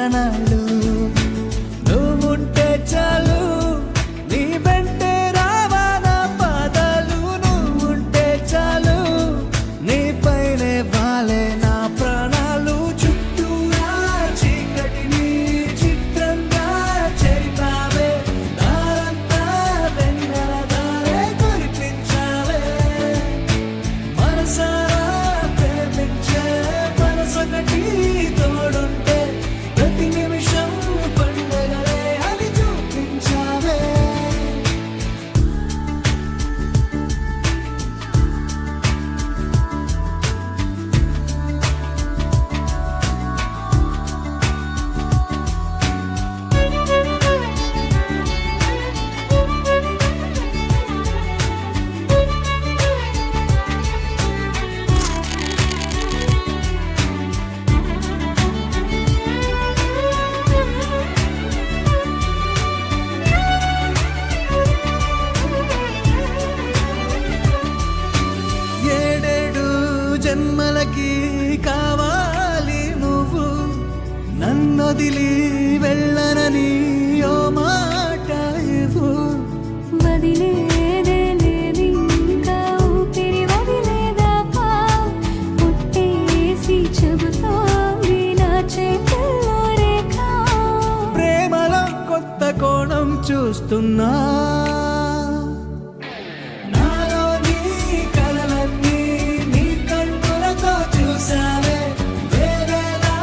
క్షణాలు నువ్వుంటే చాలు నీ వెంటే రావాలా పాదాలు నువ్వుంటే చాలు నీ పైనే వాలే నా ప్రాణాలు చుట్టూరా చీకటిని చిత్రంగా చెరిపావే దారంతా వెన్నెల దారే కురిపించావే మనసారా ప్రేమించే మనసొకటి తోడుంటే ప్రతి నిమిషం పండగలే అని చూపించావే ఏడేడు జన్మలకి కావాలి నువ్వు నన్నొదిలి వెళ్ళనని ఓ మాట ఇవ్వు వదిలేదే లేదింకా ఊపిరి వదిలేదాకా పుట్టేసి చెబుతోంది నా చేతుల్లో రేఖ ప్రేమలో కొత్త కోణం చూస్తున్నా నాలో నీ కలలన్నీ నీ కన్నులతో చూసావే వేరేలా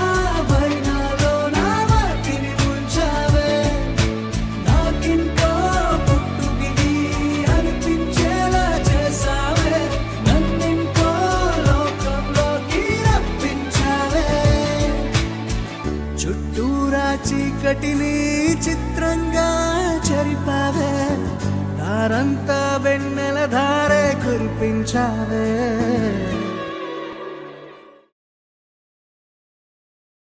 వైనాలో నా వాటిని ఉంచావే నాకింకో పుట్టుగిది అనిపించేలా చేసావే నన్నింకో లోకంలోకి రప్పించావే చుట్టూరా చీకటిని చిత్రంగా చెరిపావే దారంతా వెన్నెల ధారే కురిపించావే